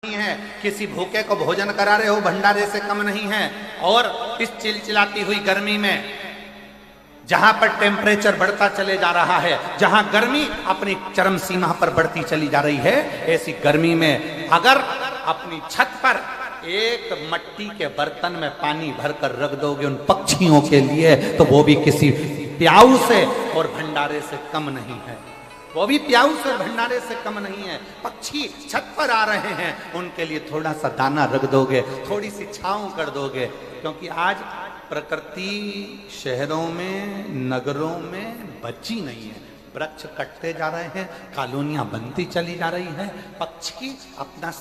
नहीं है, किसी भूखे को भोजन करा रहे हो भंडारे से कम नहीं है। और इस चिलचिलाती हुई गर्मी में जहां पर टेम्परेचर बढ़ता चले जा रहा है, जहां गर्मी अपनी चरम सीमा पर बढ़ती चली जा रही है, ऐसी गर्मी में अगर अपनी छत पर एक मट्टी के बर्तन में पानी भरकर रख दोगे उन पक्षियों के लिए, तो वो भी किसी प्याऊ से और भंडारे से कम नहीं है। वो भी प्याऊ से और भंडारे से कम नहीं है। पक्षी छत पर आ रहे हैं, उनके लिए थोड़ा सा दाना रख दोगे, थोड़ी सी छांव कर दोगे, क्योंकि आज प्रकृति शहरों में नगरों में बची नहीं है। वृक्ष कटते जा रहे हैं, कॉलोनियां बनती चली जा रही हैं, पक्षी अपना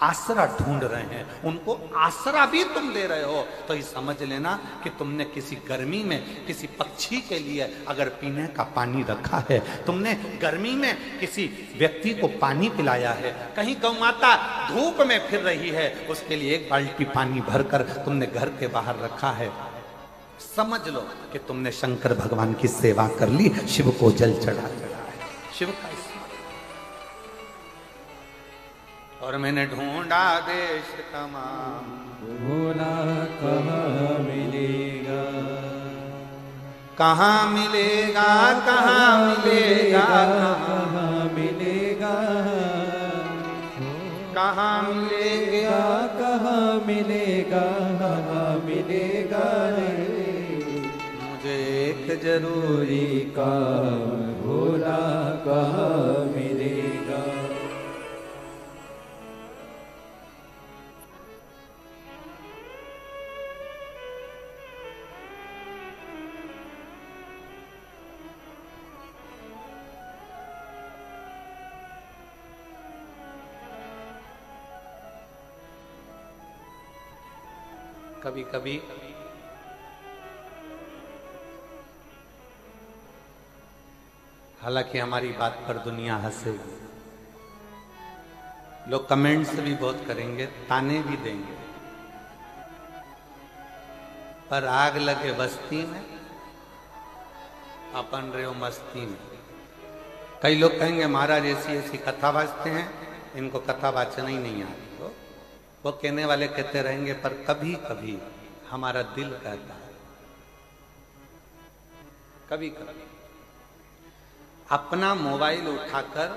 आसरा ढूंढ रहे हैं, उनको आसरा भी तुम दे रहे हो। तो ये समझ लेना कि तुमने किसी गर्मी में किसी पक्षी के लिए अगर पीने का पानी रखा है, तुमने गर्मी में किसी व्यक्ति को पानी पिलाया है, कहीं गौ माता धूप में फिर रही है, उसके लिए एक बाल्टी पानी भरकर तुमने घर के बाहर रखा है, समझ लो कि तुमने शंकर भगवान की सेवा कर ली, शिव को जल चढ़ा है, शिव का। और मैंने ढूंढा देश तमाम, भोला कहाँ मिलेगा, कहाँ मिलेगा, कहाँ मिलेगा, कहाँ मिलेगा, कहाँ मिलेगा, कहाँ मिलेगा, कहाँ मिलेगा रे, मुझे एक जरूरी काम, भोला कहाँ मिलेगा। कभी कभी हालांकि हमारी बात पर दुनिया हंसेगी, लोग कमेंट्स भी बहुत करेंगे, ताने भी देंगे, पर आग लगे बस्ती में अपन रहे हो मस्ती में। कई लोग कहेंगे महाराज ऐसी ऐसी कथा वाचते हैं, इनको कथा वाचना ही नहीं आती। वो कहने वाले कहते रहेंगे, पर कभी कभी हमारा दिल कहता है, कभी कभी अपना मोबाइल उठाकर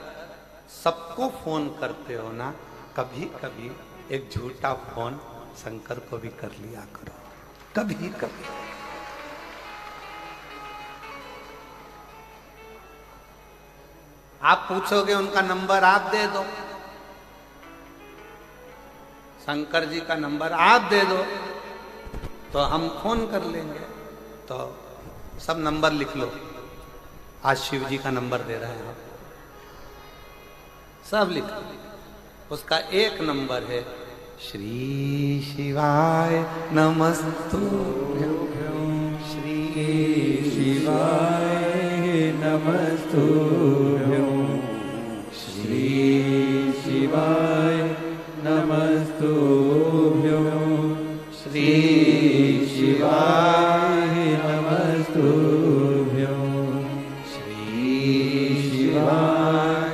सबको फोन करते हो ना, कभी कभी एक झूठा फोन शंकर को भी कर लिया करो, कभी कभी। आप पूछोगे उनका नंबर आप दे दो, शंकर जी का नंबर आप दे दो तो हम फोन कर लेंगे। तो सब नंबर लिख लो, आज शिव जी का नंबर दे रहे हैं आप, सब लिख लो। उसका एक नंबर है श्री शिवाय नमस्तुभ्यं, श्री शिवाय नमस्तुभ्यं, श्री शिवाय नमस्तुभ्यं, श्री शिवाय नमस्तुभ्यं, श्री शिवाय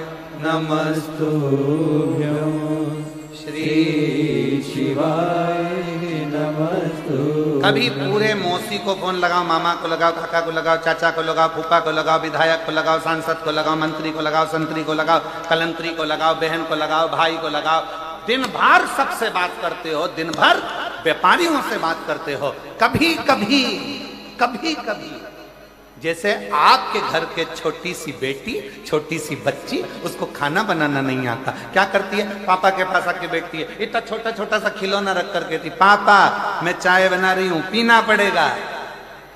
नमस्तुभ्यं, श्री शिवाय नमस्तुभ्यं। कभी पूरे मौसी को फोन लगाओ, मामा को लगाओ, काका को लगाओ, चाचा को लगाओ, फूफा को लगाओ, विधायक को लगाओ, सांसद को लगाओ, मंत्री को लगाओ, संतरी को लगाओ, कलंतरी को लगाओ, बहन को लगाओ, भाई को लगाओ, दिन भर सबसे बात करते हो, दिन भर व्यापारियों से बात करते हो। कभी कभी कभी कभी जैसे आपके घर के छोटी सी बेटी, छोटी सी बच्ची, उसको खाना बनाना नहीं आता, क्या करती है, पापा के पास आके बैठती है, इतना छोटा छोटा सा खिलौना रख कर कहती, पापा मैं चाय बना रही हूं, पीना पड़ेगा।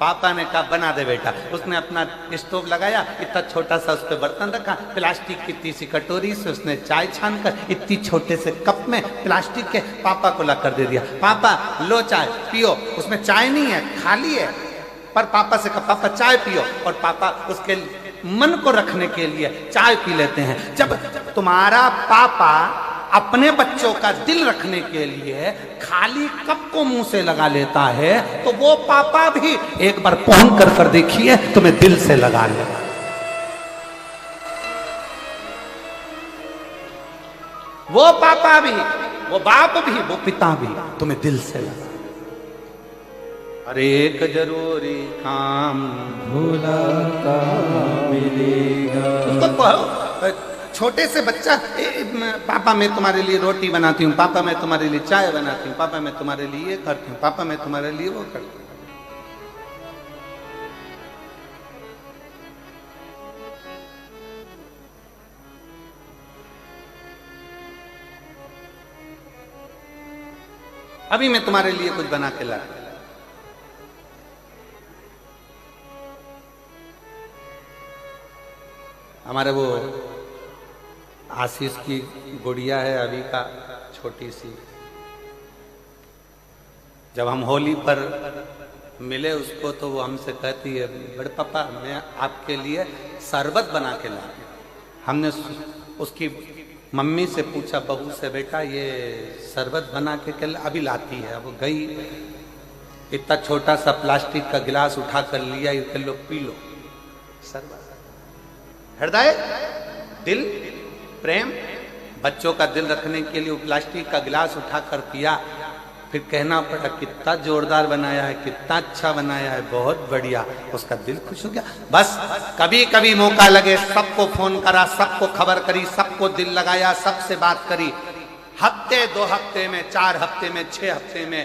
पापा ने कहा बना दे बेटा। उसने अपना स्टोव लगाया, इतना छोटा सा उस पर बर्तन रखा, प्लास्टिक की इतनी सी कटोरी से उसने चाय छान कर इतनी छोटे से कप में प्लास्टिक के पापा को ला कर दे दिया, पापा लो चाय पियो। उसमें चाय नहीं है, खाली है, पर पापा से कहा पापा चाय पियो, और पापा उसके मन को रखने के लिए चाय पी लेते हैं। जब तुम्हारा पापा अपने बच्चों का दिल रखने के लिए खाली कप को मुंह से लगा लेता है, तो वो पापा भी एक बार फोन कर देखिए, तुम्हें दिल से लगा लेगा। वो पापा भी वो बाप भी, वो पिता भी तुम्हें दिल से लगा। और एक जरूरी काम भूला का मिलेगा। उसको कहो, छोटे से बच्चा, पापा मैं तुम्हारे लिए रोटी बनाती हूँ, पापा मैं तुम्हारे लिए चाय बनाती हूँ, पापा मैं तुम्हारे लिए ये करती हूँ, पापा मैं तुम्हारे लिए वो करती हूँ। अभी मैं तुम्हारे लिए कुछ बना के ला। हमारे वो आशीष की गुड़िया है अभी का, छोटी सी, जब हम होली पर मिले उसको तो वो हमसे कहती है, बड़े पापा मैं आपके लिए शरबत बना के ला। हमने उसकी मम्मी से पूछा, बहू से, बेटा ये शरबत बना के क्या? अभी लाती है। अब गई, इतना छोटा सा प्लास्टिक का गिलास उठा कर लिया, ये लो पी लो शरबत। हृदय, दिल, प्रेम, बच्चों का दिल रखने के लिए वो प्लास्टिक का गिलास उठाकर पिया। फिर कहना पड़ा कितना जोरदार बनाया है, कितना अच्छा बनाया है, बहुत बढ़िया। उसका दिल खुश हो गया। बस कभी कभी मौका लगे सबको फोन करा, सबको खबर करी, सबको दिल लगाया, सबसे बात करी। हफ्ते, 2 हफ्ते में, 4 हफ्ते में, 6 हफ्ते में,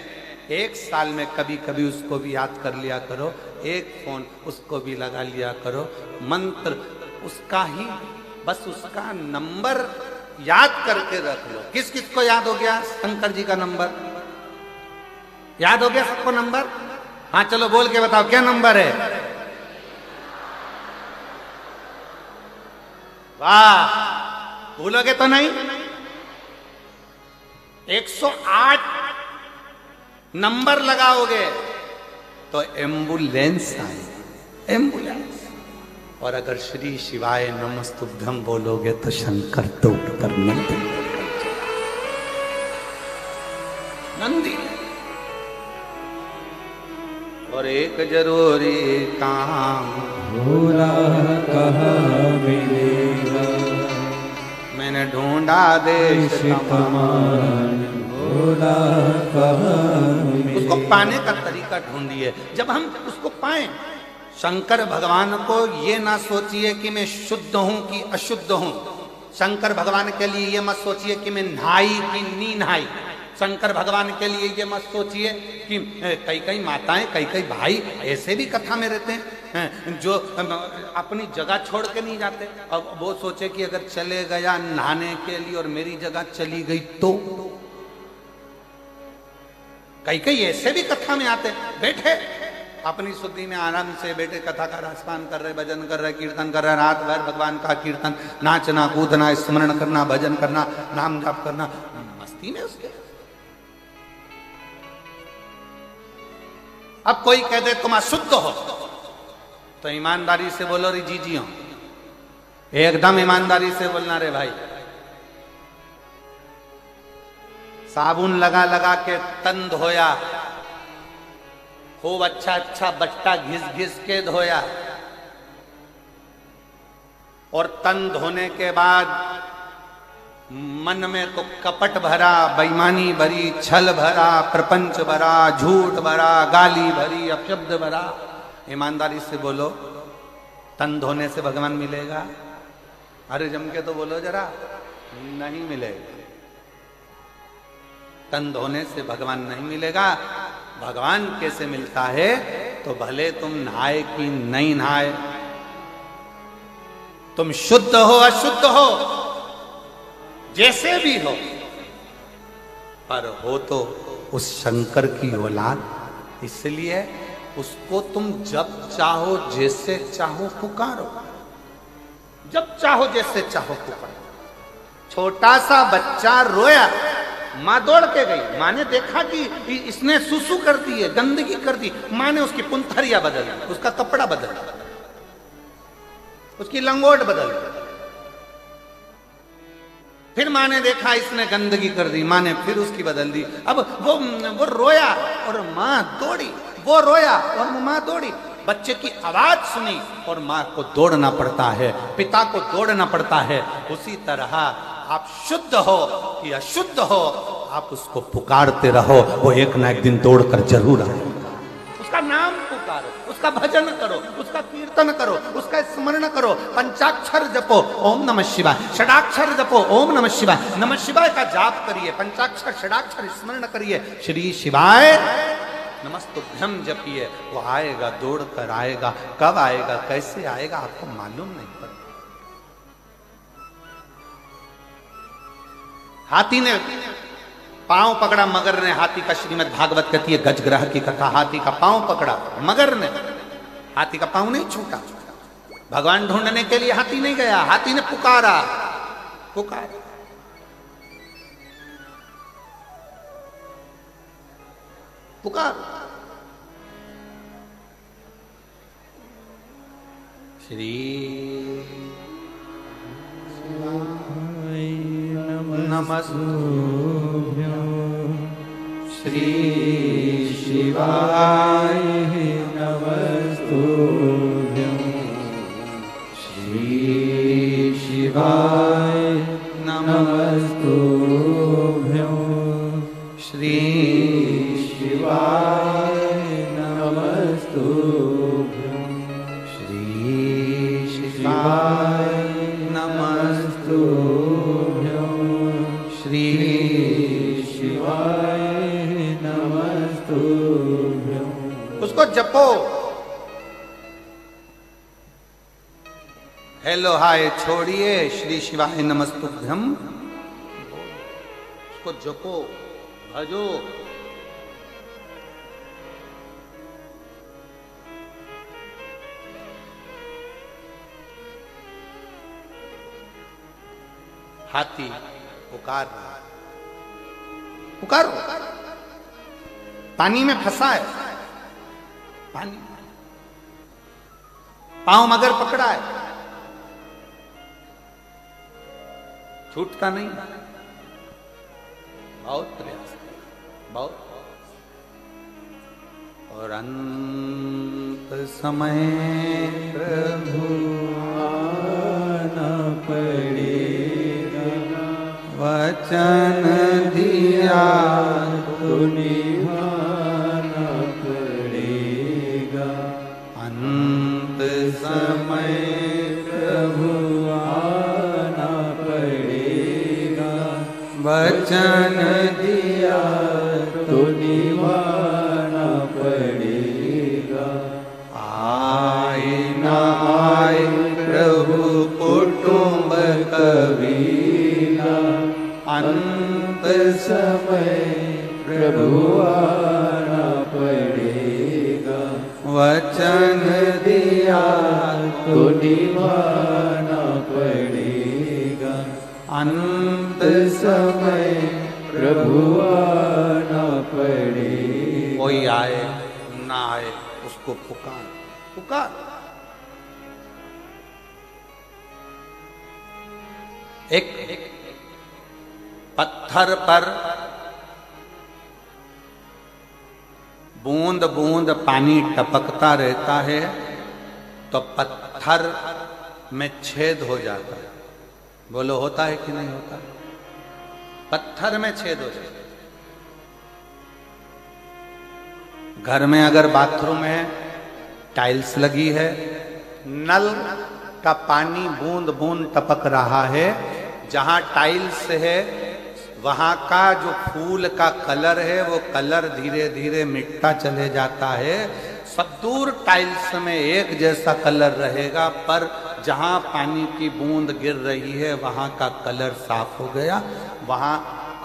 1 साल में कभी कभी उसको भी याद कर लिया करो। एक फोन उसको भी लगा लिया करो। मंत्र उसका ही, बस उसका नंबर याद करके रख लो। किस किस को याद हो गया शंकर जी का नंबर? याद हो गया सबको नंबर? हाँ चलो बोल के बताओ क्या नंबर है? वाह, भूलोगे तो नहीं? 108 नंबर लगाओगे तो एम्बुलेंस आए, एम्बुलेंस। और अगर श्री शिवाय नमस्तुभ्यम बोलोगे तो शंकर तो उठकर नंदी। और एक जरूरी काम भूला कहाँ मिलेगा, मैंने ढूंढा देश कमान, भूला कहाँ मिलेगा। उसको पाने का तरीका ढूंढिए। जब हम उसको पाएं, शंकर भगवान को ये ना सोचिए कि मैं शुद्ध हूं कि अशुद्ध हूं। शंकर भगवान के लिए ये मत सोचिए कि मैं नहाई कि नी नहाई। शंकर भगवान के लिए ये मत सोचिए कि कई कई माताएं, कई कई भाई ऐसे भी कथा में रहते हैं जो अपनी जगह छोड़ के नहीं जाते। अब वो सोचे कि अगर चले गया नहाने के लिए और मेरी जगह चली गई तो। कई कई ऐसे भी कथा में आते, बैठे अपनी शुद्धि में आराम से बैठे, कथा का रसपान कर रहे, भजन कर रहे, कीर्तन कर रहे, रात भर भगवान का कीर्तन, नाचना कूदना, स्मरण करना, भजन करना, नाम जाप करना, मस्ती में उसके। अब कोई कह दे तुम अशुद्ध हो तो ईमानदारी से बोलो रे जी हो, एकदम ईमानदारी से बोलना रे भाई। साबुन लगा लगा के तन धोया, खूब अच्छा अच्छा बट्टा घिस घिस के धोया, और तन धोने के बाद मन में तो कपट भरा, बेईमानी भरी, छल भरा, प्रपंच भरा, झूठ भरा, गाली भरी, अपशब्द भरा। ईमानदारी से बोलो, तन धोने से भगवान मिलेगा? अरे जम के तो बोलो जरा, नहीं मिलेगा। तन धोने से भगवान नहीं मिलेगा। भगवान कैसे मिलता है? तो भले तुम नहाए कि नहीं नहाए, तुम शुद्ध हो अशुद्ध हो, जैसे भी हो, पर हो तो उस शंकर की औलाद। इसलिए उसको तुम जब चाहो जैसे चाहो पुकारो, जब चाहो जैसे चाहो पुकारो। छोटा सा बच्चा रोया, माँ दौड़ के गई, माँ ने देखा कि इसने सुसु कर दी है, गंदगी कर दी। माँ ने उसकी पुंथरिया बदल दी, उसका कपड़ा बदल दिया, उसकी लंगोट बदल दी। फिर माँ ने देखा इसने गंदगी कर दी, माँ ने फिर उसकी बदल दी। अब वो रोया और माँ दौड़ी, वो रोया और माँ दौड़ी। बच्चे की आवाज सुनी और माँ को दौड़ना पड़ता है, पिता को दौड़ना पड़ता है। उसी तरह आप शुद्ध हो कि अशुद्ध हो, आप उसको पुकारते रहो, वो एक ना एक दिन दौड़कर जरूर आएगा। उसका नाम पुकारो, उसका भजन करो, उसका कीर्तन करो, उसका स्मरण करो, पंचाक्षर जपो ओम नमः शिवाय, षडाक्षर जपो ओम नमः शिवाय, नमः शिवाय का जाप करिए, पंचाक्षर षडाक्षर स्मरण करिए, श्री शिवाय नमस्तुभ्यम जपिए, वो आएगा, दौड़ कर आएगा। कब आएगा, कैसे आएगा, आपको मालूम नहीं पड़ता। हाथी ने पांव पकड़ा, मगर ने हाथी का, श्रीमद् भागवत कहती है गजग्रह की कथा, हाथी का पांव पकड़ा, मगर ने हाथी का पांव नहीं छूटा। भगवान ढूंढने के लिए हाथी नहीं गया, हाथी ने पुकारा, पुकारा। पुकार श्री नमस्तुभ्यं श्री शिवाय नमस्तुभ्यं श्री शिवाय नमस्तुभ्यं श्री शिवाय नमस्तुभ्यं श्री शिवाय नमस्तुभ्यं श्री शिवाय नमस्तुभ्यं। उसको जपो। हेलो हाय छोड़िए, श्री शिवाय नमस्तुभ्यं उसको जपो, भजो। हाथी पुकार रहा है, पुकारो। पानी में फंसा है, पानी, पांव मगर पकड़ा है, छूटता नहीं। बहुत प्रयास, बहुत। और अंत समय प्रभु आना पड़ेगा, वचन दिया तो निभाना पड़ेगा। अंत समय प्रभु आना पड़ेगा, वचन दिया तो निभाना पड़ेगा। आए ना आए प्रभु कुटुंब कबीला, अंत समय प्रभु आना पड़ेगा, वचन दिया तो निभाना पड़ेगा। अंत समय प्रभु आना पड़ेगा। कोई आए ना आए उसको पुकार, पुकार। एक पत्थर पर बूंद बूंद पानी टपकता रहता है तो पत्थर में छेद हो जाता है। बोलो होता है कि नहीं होता? पत्थर में छेद हो जाता है। घर में अगर बाथरूम है, टाइल्स लगी है, नल का पानी बूंद बूंद टपक रहा है, जहां टाइल्स है वहां का जो फूल का कलर है वो कलर धीरे धीरे मिटता चले जाता है। सदूर टाइल्स में एक जैसा कलर रहेगा, पर जहां पानी की बूंद गिर रही है वहां का कलर साफ हो गया, वहां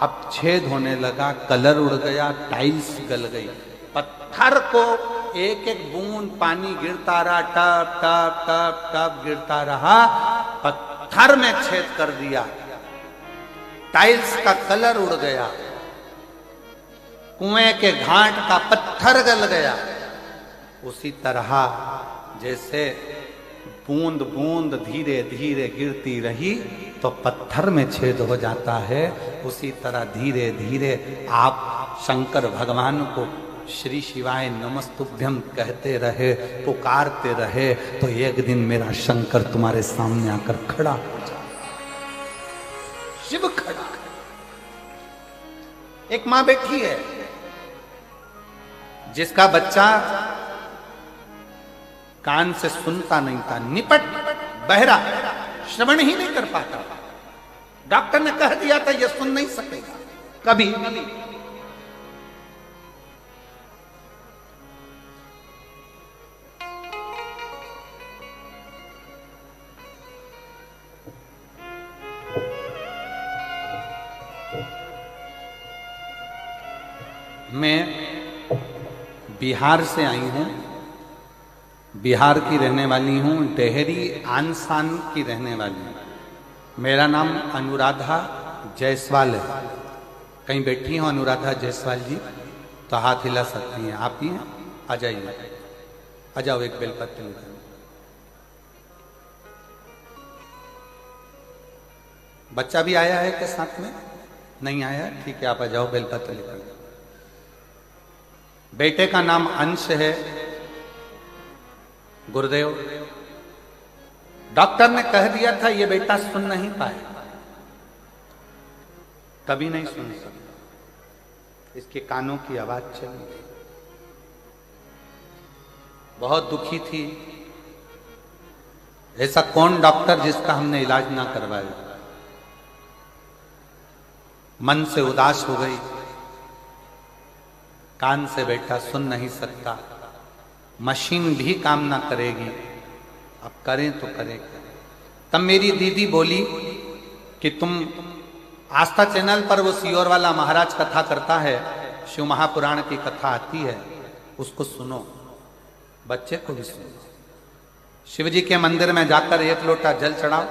अब छेद होने लगा, कलर उड़ गया, टाइल्स गल गई। पत्थर को एक एक बूंद पानी गिरता रहा, टप टप टप टप गिरता रहा, पत्थर में छेद कर दिया, टाइल्स का कलर उड़ गया, कुएं के घाट का पत्थर गल गया। उसी तरह जैसे बूंद बूंद धीरे धीरे गिरती रही तो पत्थर में छेद हो जाता है, उसी तरह धीरे धीरे आप शंकर भगवान को श्री शिवाय नमस्तुभ्यम कहते रहे, पुकारते रहे, तो एक दिन मेरा शंकर तुम्हारे सामने आकर खड़ा हो जाए। शिव खड़ा, एक मां बैठी है जिसका बच्चा कान से सुनता नहीं था, निपट बहरा, श्रवण ही नहीं कर पाता। डॉक्टर ने कह दिया था यह सुन नहीं सकेगा कभी। मैं बिहार से आई हूं, बिहार की रहने वाली हूं, डेहरी आनसान की रहने वाली हूं। मेरा नाम अनुराधा जायसवाल है। कहीं बैठी हो अनुराधा जायसवाल जी तो हाथ हिला सकती हैं। आप ही हैं? आ जाइए, आ जाओ, एक बेलपत्र लेकर। बच्चा भी आया है के साथ में? नहीं आया? ठीक है, आप आ जाओ, बेलपत्र लेकर। बेटे का नाम अंश है, गुरुदेव। डॉक्टर ने कह दिया था ये बेटा सुन नहीं पाएगा, कभी नहीं सुन सकता। इसके कानों की आवाज चली, बहुत दुखी थी। ऐसा कौन डॉक्टर जिसका हमने इलाज ना करवाया। मन से उदास हो गई, कान से बेटा सुन नहीं सकता, मशीन भी काम ना करेगी, अब करें तो करें क्या। तब मेरी दीदी बोली कि तुम आस्था चैनल पर वो सियोर वाला महाराज कथा करता है, शिव महापुराण की कथा आती है, उसको सुनो, बच्चे को भी सुनो। शिव जी के मंदिर में जाकर एक लोटा जल चढ़ाओ।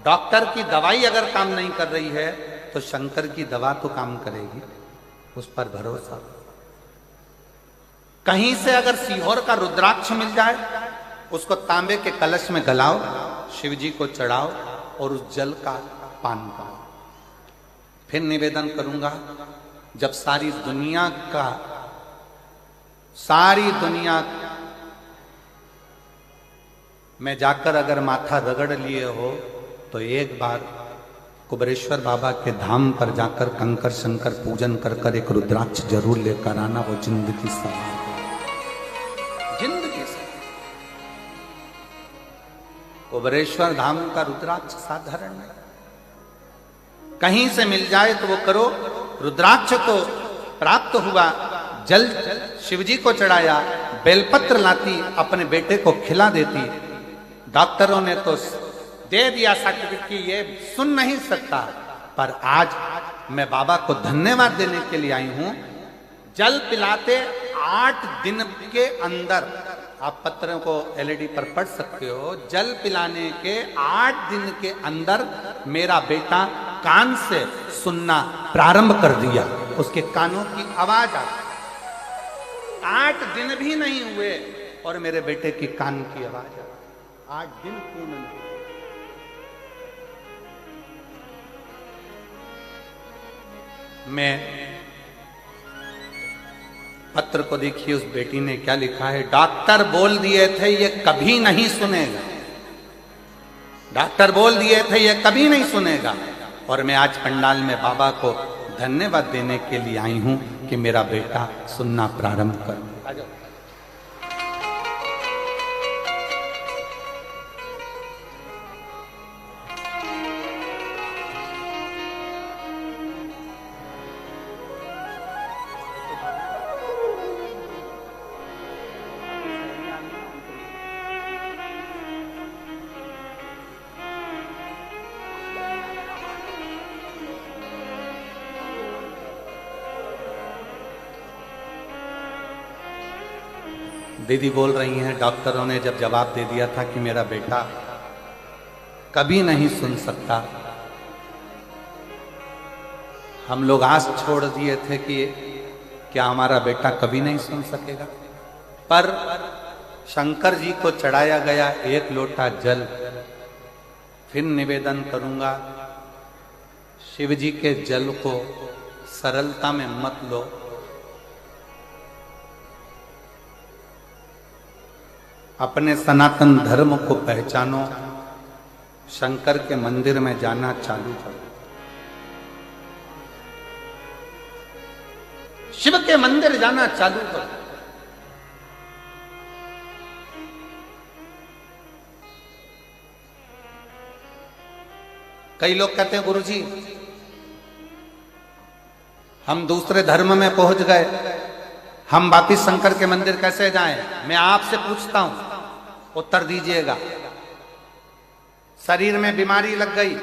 डॉक्टर की दवाई अगर काम नहीं कर रही है तो शंकर की दवा तो काम करेगी, उस पर भरोसा। कहीं से अगर सीहोर का रुद्राक्ष मिल जाए, उसको तांबे के कलश में गलाओ, शिव जी को चढ़ाओ और उस जल का पान करो। फिर निवेदन करूंगा, जब सारी दुनिया में जाकर अगर माथा रगड़ लिए हो तो एक बार कुबरेश्वर बाबा के धाम पर जाकर कंकर शंकर पूजन कर कर एक रुद्राक्ष जरूर लेकर आना। वो जिंदगी सवार, जिंदगी से। कुबरेश्वर धाम का रुद्राक्ष साधारण नहीं, कहीं से मिल जाए तो वो करो। रुद्राक्ष तो प्राप्त हुआ, जल शिवजी को चढ़ाया, बेलपत्र लाती, अपने बेटे को खिला देती। डॉक्टरों ने तो दे दिया सर्टिफिकेट कि ये सुन नहीं सकता, पर आज मैं बाबा को धन्यवाद देने के लिए आई हूं। जल पिलाते 8 दिन के अंदर, आप पत्रों को एलईडी पर पढ़ सकते हो, जल पिलाने के 8 दिन के अंदर मेरा बेटा कान से सुनना प्रारंभ कर दिया, उसके कानों की आवाज आ। 8 दिन भी नहीं हुए और मेरे बेटे की कान की आवाज आ। 8 दिन पूर्ण नहीं। मैं पत्र को देखिए, उस बेटी ने क्या लिखा है। डॉक्टर बोल दिए थे ये कभी नहीं सुनेगा, डॉक्टर बोल दिए थे ये कभी नहीं सुनेगा, और मैं आज पंडाल में बाबा को धन्यवाद देने के लिए आई हूं कि मेरा बेटा सुनना प्रारंभ कर। दीदी बोल रही हैं, डॉक्टरों ने जब जवाब दे दिया था कि मेरा बेटा कभी नहीं सुन सकता, हम लोग आस छोड़ दिए थे कि क्या हमारा बेटा कभी नहीं सुन सकेगा। पर शंकर जी को चढ़ाया गया 1 लोटा जल, फिर निवेदन करूंगा, शिव जी के जल को सरलता में मत लो। अपने सनातन धर्म को पहचानो, शंकर के मंदिर में जाना चालू करो। शिव के मंदिर जाना चालू करो। कई लोग कहते हैं गुरुजी हम दूसरे धर्म में पहुंच गए, हम वापिस शंकर के मंदिर कैसे जाएं? मैं आपसे पूछता हूं, उत्तर दीजिएगा। शरीर में बीमारी लग गई,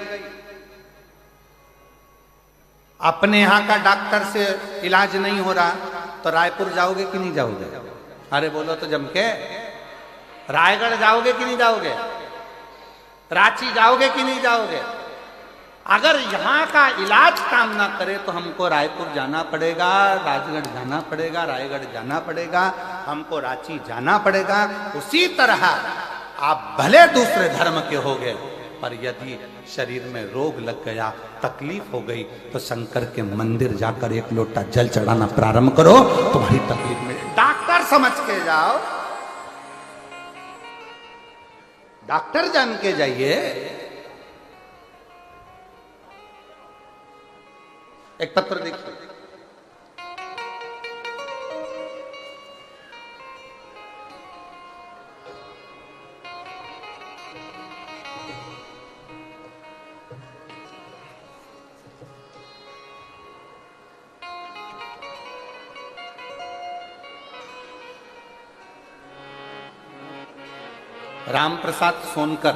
अपने यहां का डॉक्टर से इलाज नहीं हो रहा, तो रायपुर जाओगे कि नहीं जाओगे? अरे बोलो तो जम के। रायगढ़ जाओगे कि नहीं जाओगे? रांची जाओगे कि नहीं जाओगे? अगर यहां का इलाज काम ना करे तो हमको रायपुर जाना पड़ेगा, राजगढ़ जाना पड़ेगा, रायगढ़ जाना पड़ेगा, हमको रांची जाना पड़ेगा। उसी तरह आप भले दूसरे धर्म के हो गए, पर यदि शरीर में रोग लग गया, तकलीफ हो गई, तो शंकर के मंदिर जाकर एक लोटा जल चढ़ाना प्रारंभ करो, तुम्हारी तकलीफ में डॉक्टर समझ के जाओ, डॉक्टर जान के जाइए। एक पत्र देखिए, राम प्रसाद सोनकर,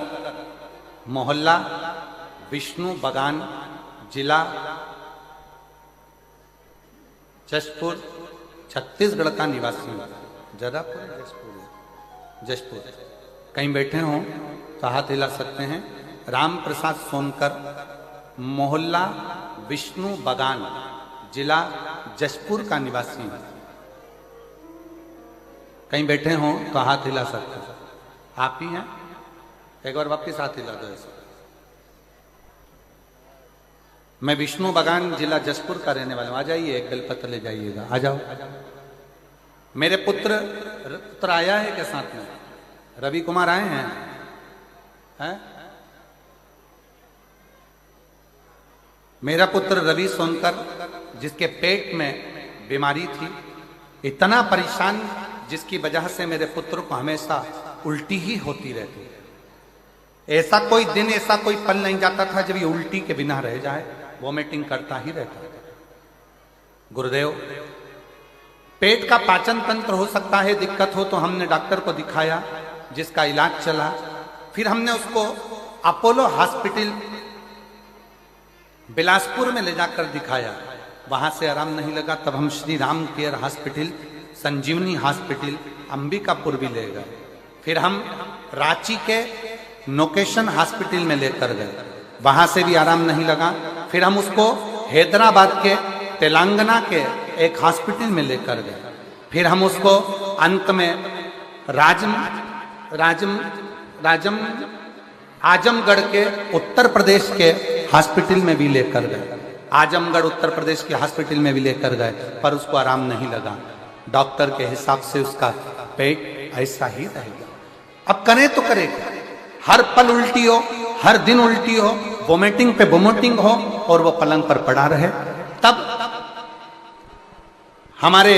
मोहल्ला विष्णु बगान, जिला जशपुर, छत्तीसगढ़ का निवासी हूं। जरापुर जशपुर कहीं बैठे हों तो हाथ हिला सकते हैं। राम प्रसाद सोनकर, मोहल्ला विष्णु बगान, जिला जशपुर का निवासी हूं। कहीं बैठे हों तो हाथ हिला सकते हैं। आप ही हैं? एक बार वापिस हाथ हिला दो ऐसे। मैं विष्णु बगान, जिला जशपुर का रहने वाला हूं। आ जाइए, एक बेलपत्र ले जाइएगा, आ जाओ। मेरे पुत्र आया है क्या साथ में? रवि कुमार आए हैं? मेरा पुत्र रवि सोनकर, जिसके पेट में बीमारी थी, इतना परेशान, जिसकी वजह से मेरे पुत्र को हमेशा उल्टी ही होती रहती है। ऐसा कोई दिन, ऐसा कोई पल नहीं जाता था जब ये उल्टी के बिना रह जाए, वॉमिटिंग करता ही रहता था। गुरुदेव, पेट का पाचन तंत्र हो सकता है दिक्कत हो, तो हमने डॉक्टर को दिखाया, जिसका इलाज चला। फिर हमने उसको अपोलो हॉस्पिटल बिलासपुर में ले जाकर दिखाया, वहां से आराम नहीं लगा। तब हम श्री राम केयर हॉस्पिटल, संजीवनी हॉस्पिटल अंबिकापुर भी ले गए। फिर हम रांची के नोकेशन हॉस्पिटल में लेकर गए, वहां से भी आराम नहीं लगा। फिर हम उसको हैदराबाद के तेलंगाना के एक हॉस्पिटल में लेकर गए। फिर हम उसको अंत में आजमगढ़ के उत्तर प्रदेश के हॉस्पिटल में भी लेकर गए। आजमगढ़ उत्तर प्रदेश के हॉस्पिटल में भी लेकर गए, पर उसको आराम नहीं लगा। डॉक्टर के हिसाब से उसका पेट ऐसा ही रहेगा। अब करें तो करें क्या? हर पल उल्टी हो, हर दिन उल्टी हो, वोमिटिंग पे वोमिटिंग हो, और वो पलंग पर पड़ा रहे। तब हमारे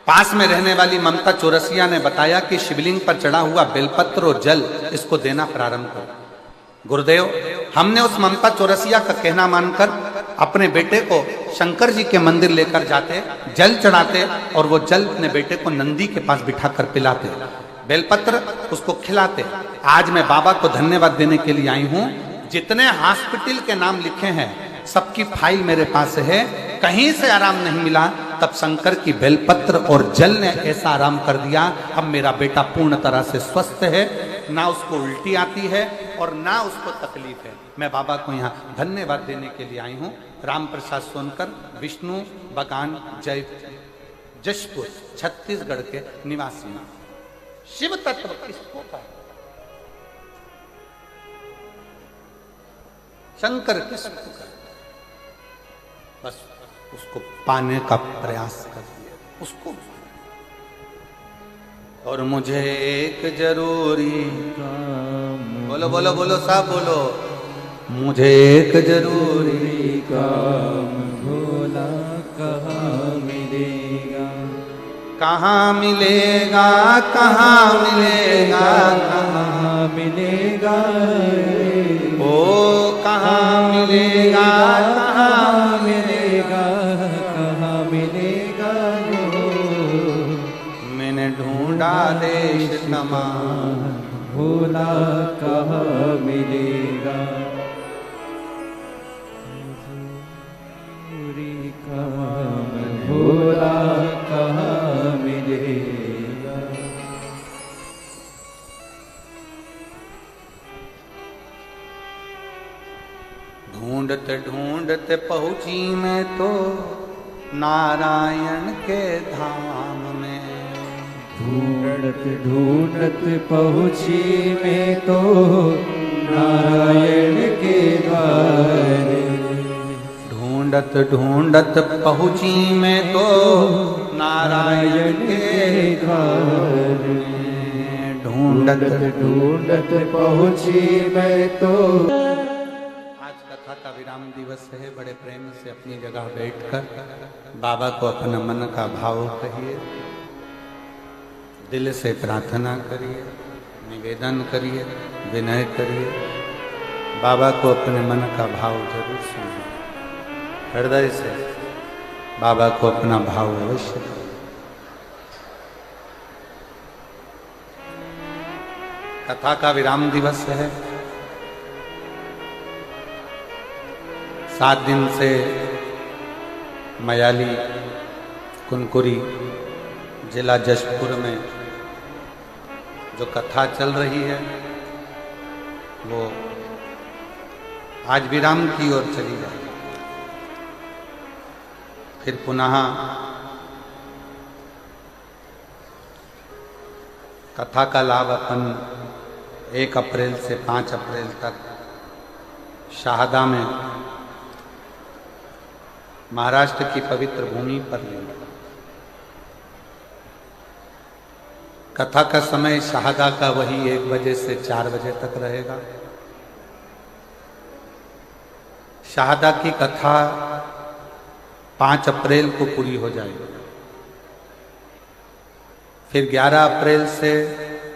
पास में रहने वाली ममता चौरसिया ने बताया कि शिवलिंग पर चढ़ा हुआ बेलपत्र और जल, इसको देना प्रारंभ करो। गुरुदेव, हमने उस ममता चौरसिया का कहना मानकर अपने बेटे को शंकर जी के मंदिर लेकर जाते, जल चढ़ाते, और वो जल अपने बेटे को नंदी के पास बिठाकर पिलाते, बेलपत्र उसको खिलाते। आज मैं बाबा को धन्यवाद देने के लिए आई हूं। जितने हॉस्पिटल के नाम लिखे हैं, सबकी फाइल मेरे पास है। कहीं से आराम नहीं मिला, तब शंकर की बेलपत्र और जल ने ऐसा आराम कर दिया। अब मेरा बेटा पूर्ण तरह से स्वस्थ है, ना उसको उल्टी आती है और ना उसको तकलीफ है। मैं बाबा को यहाँ धन्यवाद देने के लिए आई हूँ। राम प्रसाद सोनकर, विष्णु बगान, जशपुर, छत्तीसगढ़ के निवासी हूँ। शिव तत्व किसको कहा? शंकर किसको कहा? बस उसको पाने का प्रयास कर दिया उसको। और मुझे एक जरूरी काम, बोलो बोलो बोलो साहब बोलो, मुझे एक जरूरी काम भोला कहाँ कहाँ मिलेगा, कहाँ मिलेगा, कहाँ मिलेगा, ओ कहाँ मिलेगा, कहाँ मिलेगा, कहाँ मिलेगा मैंने ढूंढा देश तमाम, भोला कहाँ मिलेगा, पूरी काम भोला कहाँ मिलेगा। ढूंढते ढूंढते पहुंची मैं तो नारायण के धाम में, ढूंढत ढूंढत पहुँची मैं तो नारायण के द्वार, ढूंढत ढूंढत पहुंची मैं तो नारायण के द्वार, ढूंढत ढूंढत पहुँची मैं तो। आज कथा का विराम दिवस है, बड़े प्रेम से अपनी जगह बैठकर बाबा को अपना मन का भाव कहिए, दिल से प्रार्थना करिए, निवेदन करिए, विनय करिए, बाबा को अपने मन का भाव जरूर सुनिए, हृदय से बाबा को अपना भाव अवश्य करिए। कथा का विराम दिवस है, 7 दिन से मयाली कुनकुरी जिला जशपुर में जो कथा चल रही है वो आज विराम की ओर चली जाए, फिर पुनः कथा का लाभ अपन 1 अप्रैल से 5 अप्रैल तक शाहदा में महाराष्ट्र की पवित्र भूमि पर लेंगे। कथा का समय शाहदा का वही 1 बजे से 4 बजे तक रहेगा। शाहदा की कथा 5 अप्रैल को पूरी हो जाएगी, फिर 11 अप्रैल से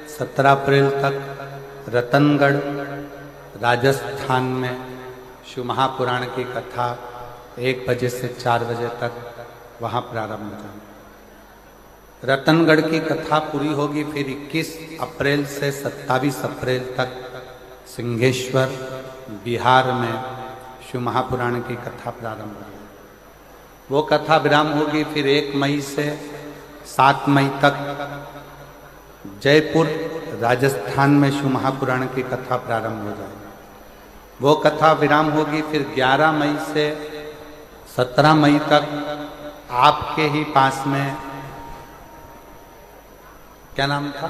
17 अप्रैल तक रतनगढ़ राजस्थान में शिव महापुराण की कथा 1 बजे से 4 बजे तक वहाँ प्रारंभ होगा। रतनगढ़ की कथा पूरी होगी, फिर 21 अप्रैल से 27 अप्रैल तक सिंहेश्वर बिहार में शिव महापुराण की कथा प्रारंभ होगी। वो कथा विराम होगी, फिर 1 मई से 7 मई तक जयपुर राजस्थान में शिव महापुराण की कथा प्रारंभ हो जाएगी। वो कथा विराम होगी, फिर 11 मई से 17 मई तक आपके ही पास में, क्या नाम था,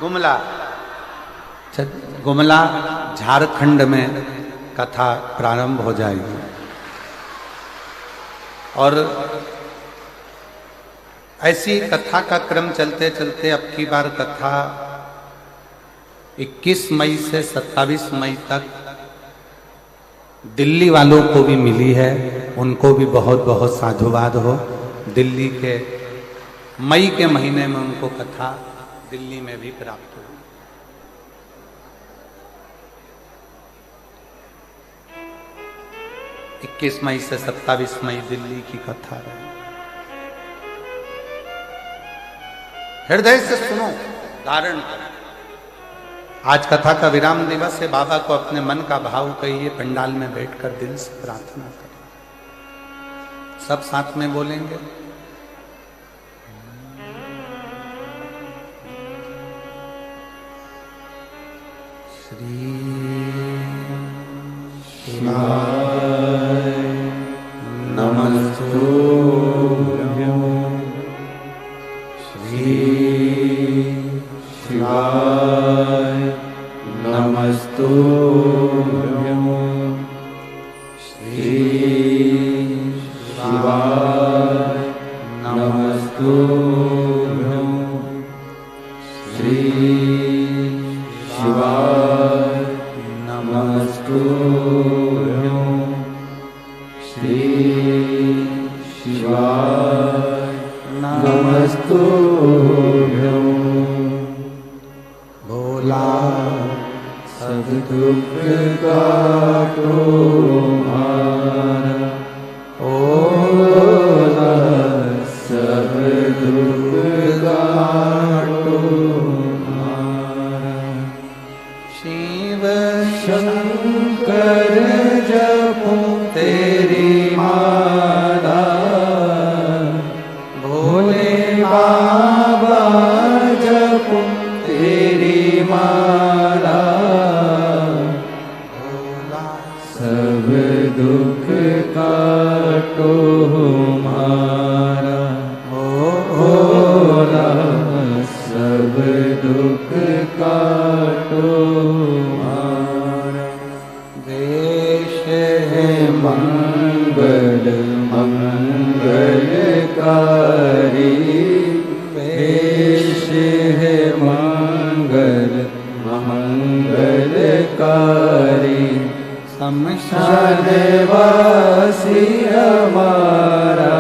गुमला, गुमला झारखंड में कथा प्रारंभ हो जाएगी। और ऐसी कथा का क्रम चलते चलते अब की बार कथा 21 मई से 27 मई तक दिल्ली वालों को भी मिली है, उनको भी बहुत बहुत साधुवाद हो। दिल्ली के मई के महीने में उनको कथा दिल्ली में भी प्राप्त हुई। इक्कीस मई से 27 मई दिल्ली की कथा रही। हृदय से सुनो, धारण करो। आज कथा का विराम दिवस है, बाबा को अपने मन का भाव कहिए, पंडाल में बैठकर दिल से प्रार्थना करें। सब साथ में बोलेंगे, श्री शिवाय नमस्तुभ्यं, श्री शिवाय नमस्तुभ्यं, श्री शिवाय नमस्तुभ्यं, श्री शिवाय नमस्तुभ्यं, काटो मारा, भोला सब दुख काटो मारा। शिव शंकर जपूं तेरी माला, भोले बाबा जपूं तेरी माला, सब दुख काटो मारा, भोला सब दुख काटो मारा। देश है मंगल मंगलकारी, देश है मंगल मंगलकारी, शमशान वासी हमारा,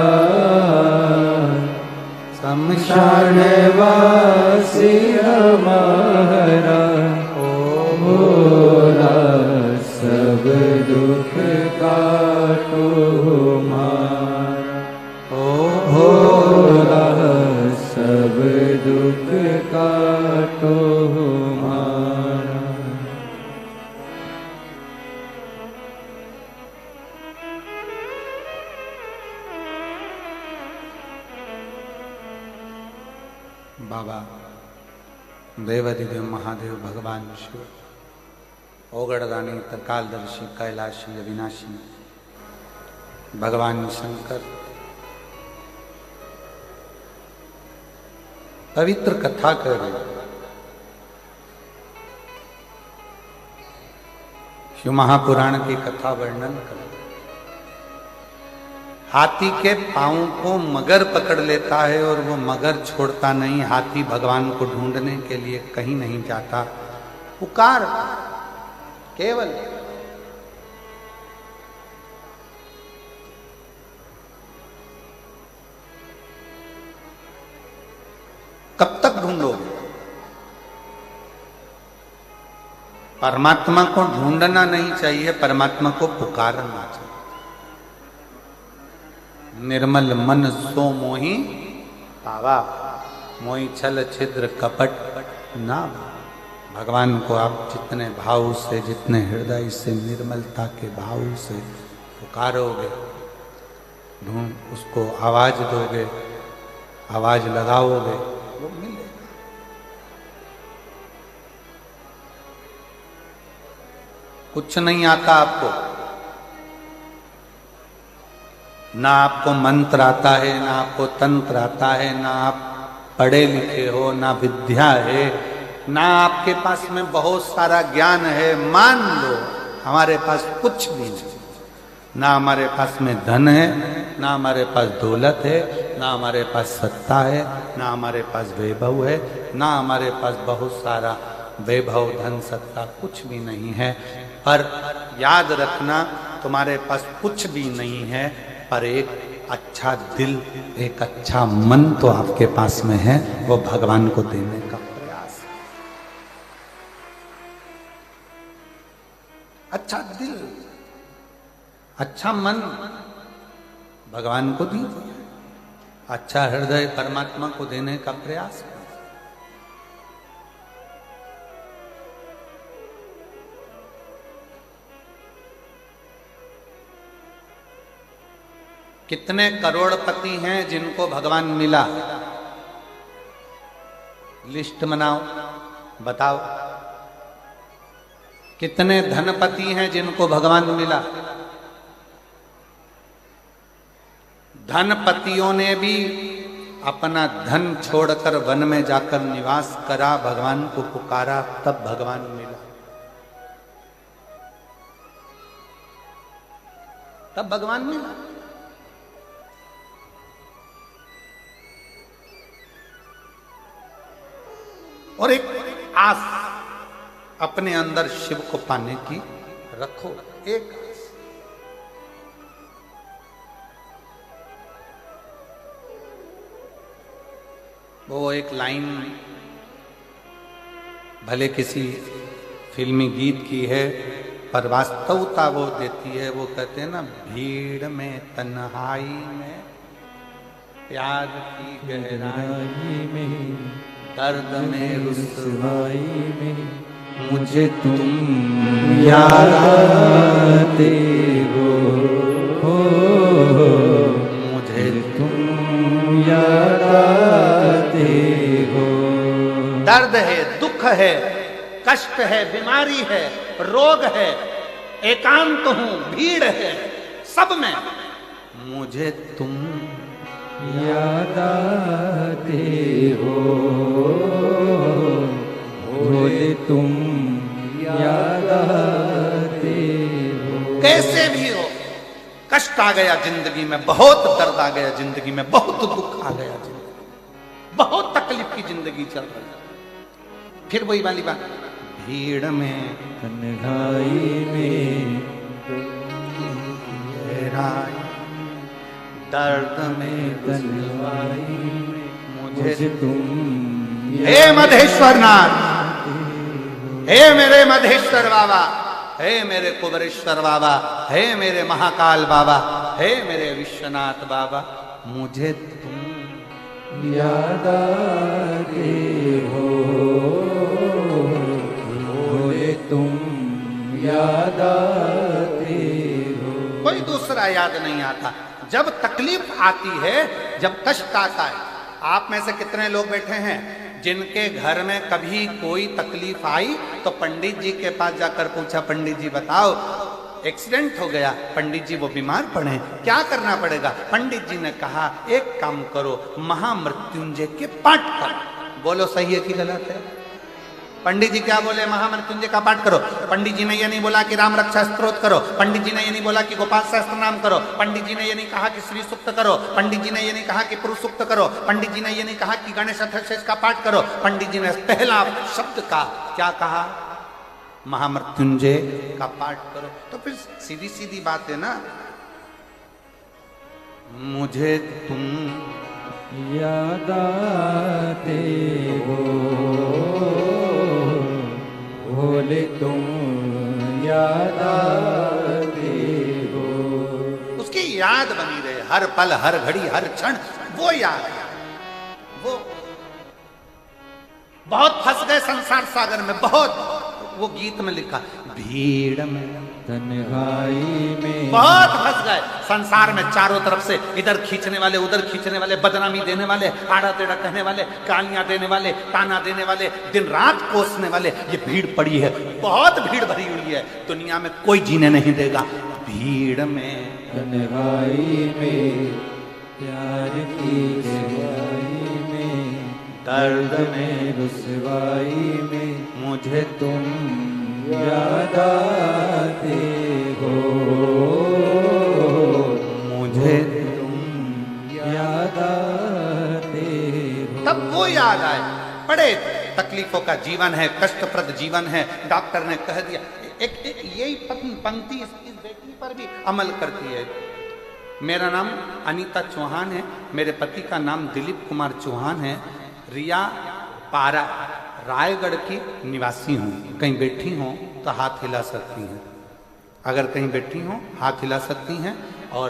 शमशान वासी हमारा, ओ भोला सब दुख काटो मारा, ओ भोला सब दुख काटो मारा। बाबा देवाधिदेव महादेव भगवान शिव, ओगड़दानी त्रिकालदर्शी कैलाशी अविनाशी भगवान शंकर पवित्र कथा कर रहे। शिव महापुराण की कथा वर्णन कर। हाथी के पांव को मगर पकड़ लेता है और वो मगर छोड़ता नहीं। हाथी भगवान को ढूंढने के लिए कहीं नहीं जाता, पुकार केवल कब तक ढूंढोगे? परमात्मा को ढूंढना नहीं चाहिए, परमात्मा को पुकारना चाहिए। निर्मल मन सो मोहि पावा, मोहि छल छिद्र कपट ना। भगवान को आप जितने भाव से, जितने हृदय से, निर्मलता के भाव से पुकारोगे, ढूंढ उसको आवाज दोगे, आवाज लगाओगे, वो मिलेगा। कुछ नहीं आता आपको, ना आपको मंत्र आता है, ना आपको तंत्र आता है, ना आप पढ़े लिखे हो, ना विद्या है, ना आपके पास में बहुत सारा ज्ञान है। मान लो हमारे पास कुछ भी नहीं, ना हमारे पास में धन है, ना हमारे पास दौलत है, ना हमारे पास सत्ता है, ना हमारे पास वैभव है, ना हमारे पास बहुत सारा वैभव धन सत्ता कुछ भी नहीं है। पर याद रखना, तुम्हारे पास कुछ भी नहीं है, पर एक अच्छा दिल, एक अच्छा मन तो आपके पास में है, वो भगवान को देने का प्रयास है। अच्छा दिल, अच्छा मन भगवान को दीजिए, अच्छा हृदय परमात्मा को देने का प्रयास है। कितने करोड़पति हैं जिनको भगवान मिला? लिस्ट बनाओ, बताओ। कितने धनपति हैं जिनको भगवान मिला? धनपतियों ने भी अपना धन छोड़कर वन में जाकर निवास करा, भगवान को पुकारा, तब भगवान मिला। तब भगवान मिला। और एक आस अपने अंदर शिव को पाने की रखो, एक आस। वो एक लाइन भले किसी फिल्मी गीत की है, पर वास्तवता वो देती है। वो कहते हैं ना, भीड़ में तन्हाई में प्यार की गहराई में, दर्द में रुसवाई में मुझे तुम याद आते हो, मुझे तुम याद आते हो। दर्द है, दुख है, कष्ट है, बीमारी है, रोग है, एकांत हूं, भीड़ है, सब में मुझे तुम याद आते हो, मुझे तुम याद आते हो। कैसे भी हो, कष्ट आ गया जिंदगी में, बहुत दर्द आ गया जिंदगी में, बहुत दुख आ गया जिंदगी, बहुत तकलीफ की जिंदगी चल रही है, फिर वही वाली बात, भीड़ में तन्हाई में दर्द में तन्हाई में मुझे तुम। हे मधेश्वर नाथ, हे मेरे मधेश्वर बाबा, हे मेरे कुबरेश्वर बाबा, हे मेरे महाकाल बाबा, हे मेरे विश्वनाथ बाबा, मुझे तुम याद आते हो, मुझे तुम याद आते हो। कोई दूसरा याद नहीं आता। जब तकलीफ आती है, जब कष्ट आता है, आप में से कितने लोग बैठे हैं जिनके घर में कभी कोई तकलीफ आई तो पंडित जी के पास जाकर पूछा, पंडित जी बताओ एक्सीडेंट हो गया, पंडित जी वो बीमार पड़े, क्या करना पड़ेगा? पंडित जी ने कहा एक काम करो, महामृत्युंजय के पाठ करो। बोलो सही है कि गलत है? पंडित जी क्या बोले? महामृत्युंजय का पाठ करो। पंडित जी ने ये नहीं बोला कि राम रक्षा स्तोत्र करो, पंडित जी ने ये नहीं बोला कि गोपाल सहस्त्र नाम करो, पंडित जी ने ये नहीं कहा कि श्री सूक्त करो, पंडित जी ने ये नहीं कहा कि पुरुष सूक्त करो, पंडित जी ने ये नहीं कहा कि गणेश अथर्वशीष का पाठ करो। पंडित जी ने पहला शब्द का क्या कहा? महामृत्युंजय का पाठ करो। तो फिर सीधी सीधी बात है ना, मुझे तुम याद आते हो, भोले तुम याद आते हो। उसकी याद बनी रहे हर पल, हर घड़ी, हर क्षण, वो याद है। वो बहुत फंस गए संसार सागर में, बहुत। वो गीत में लिखा, भीड़ में तन्हाई में बहुत फंस गए संसार में, चारों तरफ से इधर खींचने वाले, उधर खींचने वाले, बदनामी देने वाले, आड़ा टेढ़ा कहने वाले, गालियां देने वाले, ताना देने वाले, दिन रात कोसने वाले। ये भीड़ पड़ी है, बहुत भीड़ भरी हुई है, दुनिया में कोई जीने नहीं देगा। भीड़ में तन्हाई में प्यार की गहराई में, दर्द में रुसवाई में मुझे तुम याद आते हो, मुझे तुम याद आते हो। तब वो याद आए। बड़े तकलीफों का जीवन है, कष्टप्रद जीवन है। डॉक्टर ने कह दिया, एक यही पंक्ति इस बेटी पर भी अमल करती है। मेरा नाम अनीता चौहान है, मेरे पति का नाम दिलीप कुमार चौहान है, रिया पारा रायगढ़ की निवासी हूँ। कहीं बैठी हों तो हाथ हिला सकती हैं, अगर कहीं बैठी हों हाथ हिला सकती हैं, और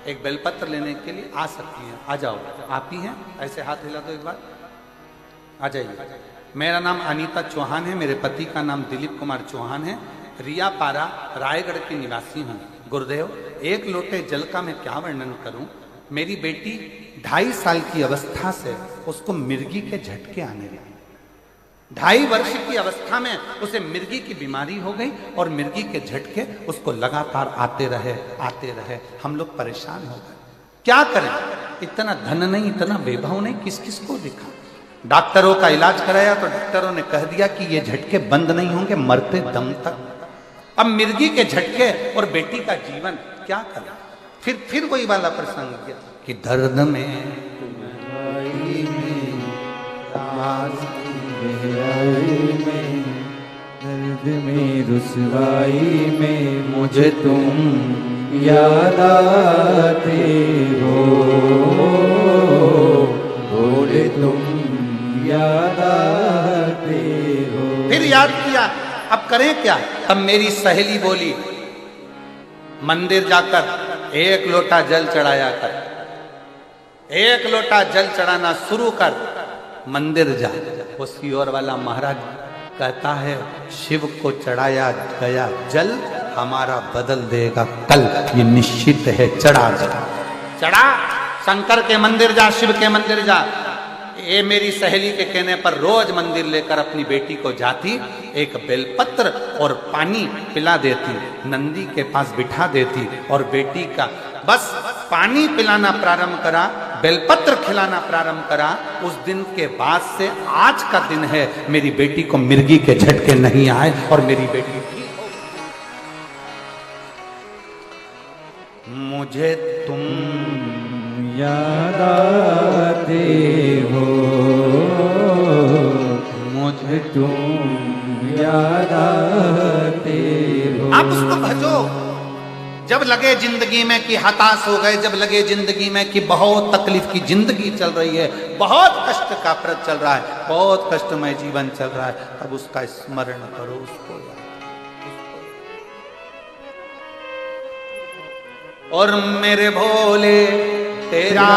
एक बेलपत्र लेने के लिए आ सकती हैं। आ जाओ, आप ही हैं, ऐसे हाथ हिला दो एक बार, आ जाइए। मेरा नाम अनीता चौहान है, मेरे पति का नाम दिलीप कुमार चौहान है, रिया पारा रायगढ़ की निवासी हूँ। गुरुदेव, एक लोटे जल का मैं क्या वर्णन करूं। मेरी बेटी 2.5 साल की अवस्था से उसको मिर्गी के झटके आने लगे। 2.5 वर्ष की अवस्था में उसे मिर्गी की बीमारी हो गई और मिर्गी के झटके उसको लगातार आते रहे। हम लोग परेशान हो गए, क्या करें? इतना धन नहीं, इतना वैभव नहीं, किस किस को दिखा। डॉक्टरों का इलाज कराया तो डॉक्टरों ने कह दिया कि ये झटके बंद नहीं होंगे मरते दम तक। अब मिर्गी के झटके और बेटी का जीवन, क्या करें? फिर वही वाला प्रसंग किया कि दर्द में दर्द में रुसवाई में मुझे तुम याद आते हो, भोले तुम याद आते हो। फिर याद किया, अब अब करें क्या? तब मेरी सहेली बोली, मंदिर जाकर 1 लोटा जल चढ़ाया कर, 1 लोटा जल चढ़ाना शुरू कर, मंदिर जा। उसकी ओर वाला महाराज कहता है, शिव को चढ़ाया गया जल हमारा बदल देगा कल, ये निश्चित है। चढ़ा चढ़ा, शंकर के मंदिर जा, शिव के मंदिर जा। ये मेरी सहेली के कहने पर रोज मंदिर लेकर अपनी बेटी को जाती, एक बेलपत्र और पानी पिला देती, नंदी के पास बिठा देती और बेटी का बस पानी पिलाना प्रारंभ करा, बेलपत्र खिलाना प्रारंभ करा। उस दिन के बाद से आज का दिन है, मेरी बेटी को मिर्गी के झटके नहीं आए और मेरी बेटी ठीक हो। मुझे तुम याद आते हो, मुझे तुम याद आते हो। आप उसको भजो। जब लगे जिंदगी में कि हताश हो गए, जब लगे जिंदगी में कि बहुत तकलीफ की जिंदगी चल रही है, बहुत कष्ट का प्रद चल रहा है, बहुत कष्टमय जीवन चल रहा है, तब उसका स्मरण करो, उसको याद। और मेरे भोले तेरा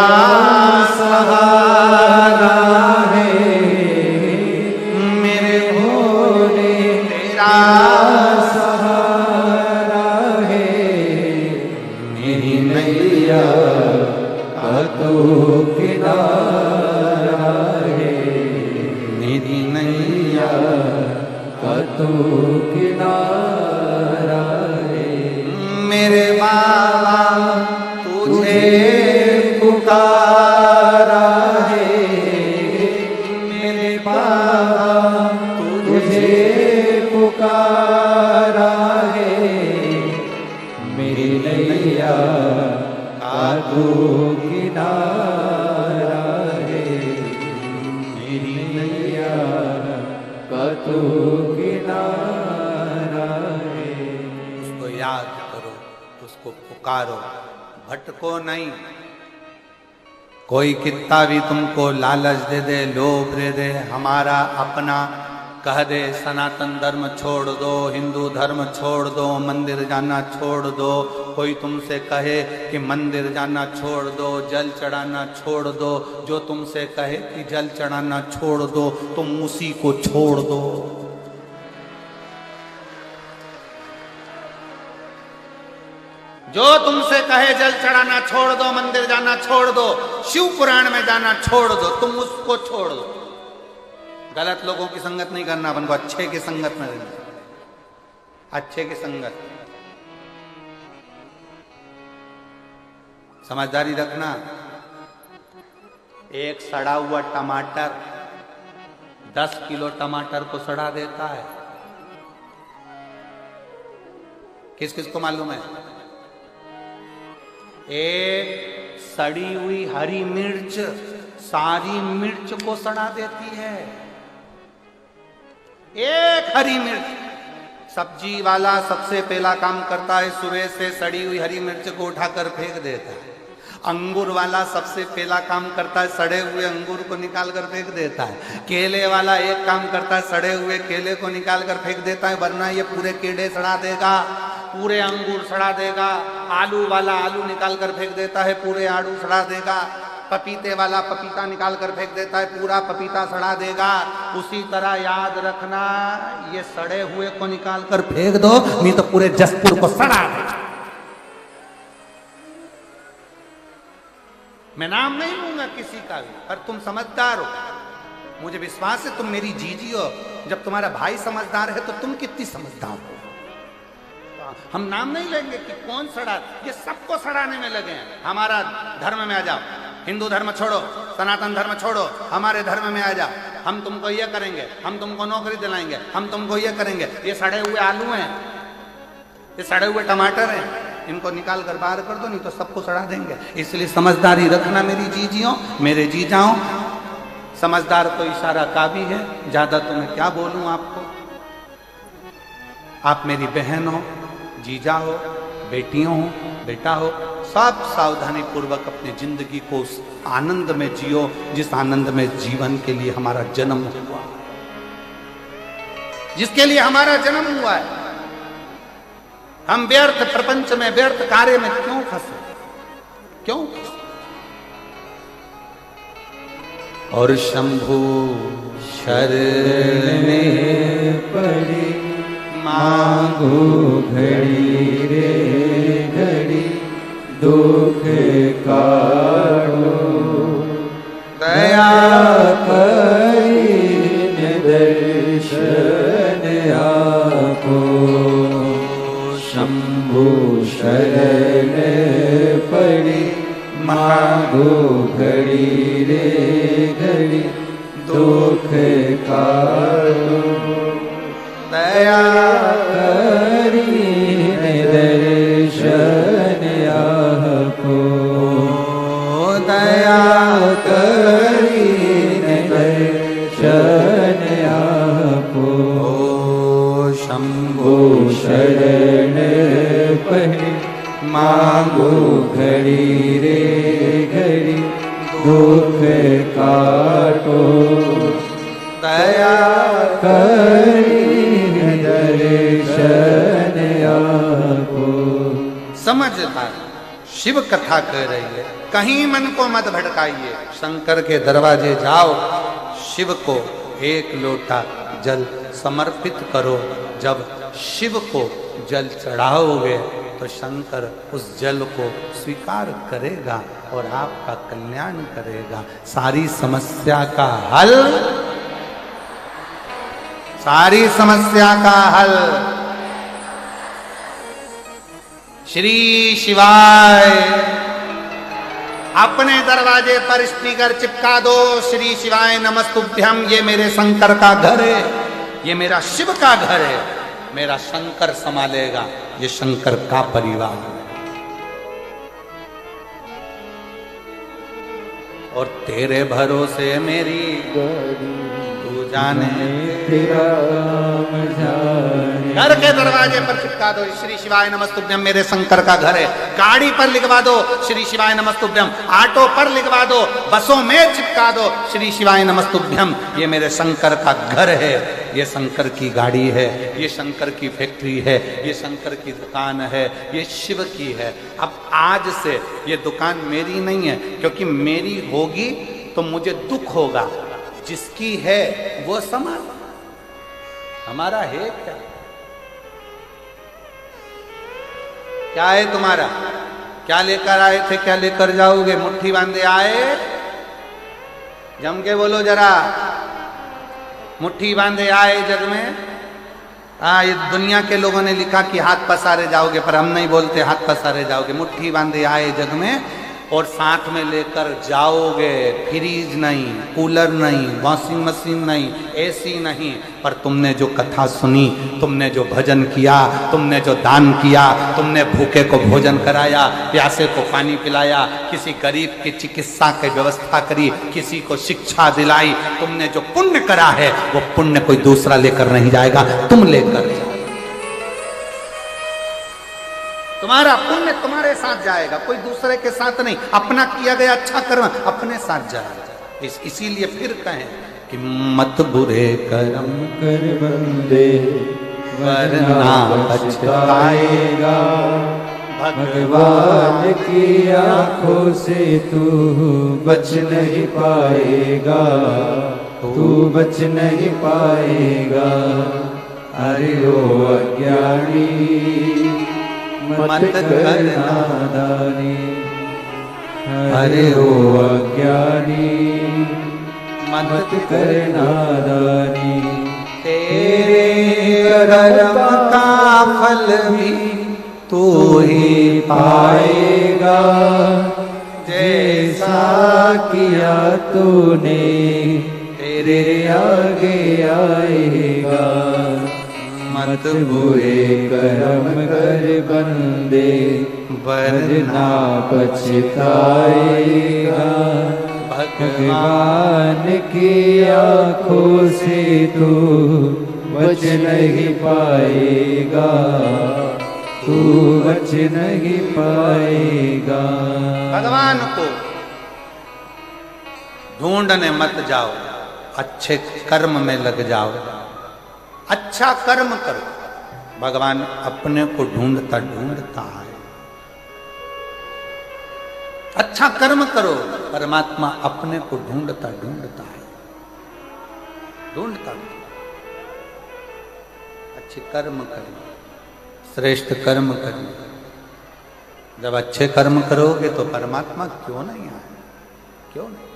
सहारा है, मेरे भोले तेरा सहारा है, मेरी नैया का तू किनारा है, मेरी नैया का तू किनारा है। मेरे बाबा तुझे पुकारा है, मेरे बाबा तुझे पुकारा है, मेरी नैया का तू किनारा है, मेरी नैया का तू किनारा है। उसको याद करो, उसको पुकारो, भटको नहीं। कोई कितना भी तुमको लालच दे दे, लोभ दे दे, हमारा अपना कह दे, सनातन धर्म छोड़ दो, हिंदू धर्म छोड़ दो, मंदिर जाना छोड़ दो, कोई तुमसे कहे कि मंदिर जाना छोड़ दो, जल चढ़ाना छोड़ दो, जो तुमसे कहे कि जल चढ़ाना छोड़ दो, तुम उसी को छोड़ दो। जो तुमसे कहे जल चढ़ाना छोड़ दो, मंदिर जाना छोड़ दो, शिव पुराण में जाना छोड़ दो, तुम उसको छोड़ दो। गलत लोगों की संगत नहीं करना, अपन को अच्छे की संगत में रहना, अच्छे की संगत। समझदारी रखना। एक सड़ा हुआ टमाटर 10 किलो टमाटर को सड़ा देता है। किस किस को मालूम है? एक सड़ी हुई हरी मिर्च सारी मिर्च को सड़ा देती है। एक हरी मिर्च। सब्जी वाला सबसे पहला काम करता है, सुबह से सड़ी हुई हरी मिर्च को उठाकर फेंक देता है। अंगूर वाला सबसे पहला काम करता है, सड़े हुए अंगूर को निकाल कर फेंक देता है। केले वाला एक काम करता है, सड़े हुए केले को निकाल कर फेंक देता है, वरना ये पूरे कीड़े सड़ा देगा, पूरे अंगूर सड़ा देगा। आलू वाला आलू निकाल कर फेंक देता है, पूरे आलू सड़ा देगा। पपीते वाला पपीता निकाल कर फेंक देता है, पूरा पपीता सड़ा देगा। उसी तरह याद रखना, ये सड़े हुए को निकाल कर फेंक दो, नहीं तो पूरे जसपुर को सड़ा देगा। मैं नाम नहीं लूंगा किसी का भी, पर तुम समझदार हो, मुझे विश्वास है तुम मेरी जीजी हो। जब तुम्हारा भाई समझदार है तो तुम कितनी समझदार हो। हम नाम नहीं लेंगे कि कौन सड़ा, ये सबको सड़ाने में लगे हैं। हमारा धर्म में आ जाओ, हिंदू धर्म छोड़ो, सनातन धर्म छोड़ो, हमारे धर्म में आ जाओ। हम तुमको ये करेंगे, हम तुमको नौकरी दिलाएंगे, हम तुमको ये करेंगे। ये सड़े हुए आलू हैं, ये सड़े हुए टमाटर हैं, इनको निकाल कर बाहर कर दो, नहीं तो सबको सड़ा देंगे। इसलिए समझदारी रखना मेरी जीजियों, मेरे जीजाओं। समझदार तो इशारा काफी है, ज्यादा तो मैं क्या बोलूं आपको। आप मेरी बहन हो, जीजा हो, बेटियों हो, बेटा हो, सब सावधानी पूर्वक अपनी जिंदगी को उस आनंद में जियो जिस आनंद में जीवन के लिए हमारा जन्म हुआ, जिसके लिए हमारा जन्म हुआ है। हम व्यर्थ प्रपंच में, व्यर्थ कार्य में क्यों फंसे, क्यों? और शंभु शरण में पड़ी मांगो घड़ी रे घड़ी दुख काटो दया करी दर्शन आपो शंभु शरण पड़ी मांगो घड़ी रे घड़ी दुख काटो दया करी दर्शन आपो दया करी दर्शन आपो शंभु शरण पड़ी मांगो घड़ी रे घड़ी दुख काटो दया करी दर्शन आपो। समझदार शिव कथा कह रही है, कहीं मन को मत भटकाइए, शंकर के दरवाजे जाओ, शिव को एक लोटा जल समर्पित करो। जब शिव को जल चढ़ाओगे तो शंकर उस जल को स्वीकार करेगा और आपका कल्याण करेगा। सारी समस्या का हल, सारी समस्या का हल श्री शिवाय। अपने दरवाजे पर स्पीकर चिपका दो, श्री शिवाय नमस्तुभ्यम। ये मेरे शंकर का घर है, ये मेरा शिव का घर है, मेरा शंकर संभालेगा, ये शंकर का परिवार है। और तेरे भरोसे मेरी तू जाने तेरा नाम जाने। घर के दरवाजे पर चिपका दो, श्री शिवाय नमस्तुभ्यम, मेरे शंकर का घर है। गाड़ी पर लिखवा दो, श्री शिवाय नमस्तुभ्यम। ऑटो पर लिखवा दो, बसों में चिपका दो, श्री शिवाय नमस्तुभ्यम, ये मेरे शंकर का घर है, ये शंकर की गाड़ी है, ये शंकर की फैक्ट्री है, ये शंकर की दुकान है, ये शिव की है। अब आज से ये दुकान मेरी नहीं है, क्योंकि मेरी होगी तो मुझे दुख होगा, जिसकी है वो संभाल। हमारा है क्या? क्या है तुम्हारा? क्या लेकर आए थे, क्या लेकर जाओगे? मुट्ठी बांधे आए? जम के बोलो जरा, मुट्ठी बांधे आए जग में? ये दुनिया के लोगों ने लिखा कि हाथ पसारे जाओगे, पर हम नहीं बोलते हाथ पसारे जाओगे। मुट्ठी बांधे आए जग में और साथ में लेकर जाओगे। फ्रीज नहीं, कूलर नहीं, वॉशिंग मशीन नहीं, एसी नहीं, पर तुमने जो कथा सुनी, तुमने जो भजन किया, तुमने जो दान किया, तुमने भूखे को भोजन कराया, प्यासे को पानी पिलाया, किसी गरीब की चिकित्सा की व्यवस्था करी, किसी को शिक्षा दिलाई, तुमने जो पुण्य करा है वो पुण्य कोई दूसरा लेकर नहीं जाएगा, तुम लेकर जाओ। तुम्हारा पुण्य तुम्हारे साथ जाएगा, कोई दूसरे के साथ नहीं। अपना किया गया अच्छा कर्म अपने साथ जाएगा। इसीलिए फिर कहें कि मत बुरे कर्म कर बंदे वरना पछताएगा। भगवान की आंखों से तू बच नहीं पाएगा, तू बच नहीं पाएगा। अरे ओ अज्ञानी मत कर नादानी, अरे ओ अज्ञानी मत कर नादानी। तेरे कर्म का फल भी तू ही पाएगा, जैसा किया तूने तेरे आगे आएगा। मत बुरे कर्म कर बंदे वरना पछताएगा। भगवान की आंखों से तू बच नहीं पाएगा, तू बच नहीं पाएगा। भगवान को ढूंढने मत जाओ, अच्छे कर्म में लग जाओ। अच्छा कर्म करो, भगवान अपने को ढूंढता ढूंढता है। अच्छा कर्म करो, परमात्मा अपने को ढूंढता ढूंढता है, ढूंढता। अच्छे कर्म करिए, श्रेष्ठ कर्म करिए। जब अच्छे कर्म करोगे तो परमात्मा क्यों नहीं आए, क्यों नहीं।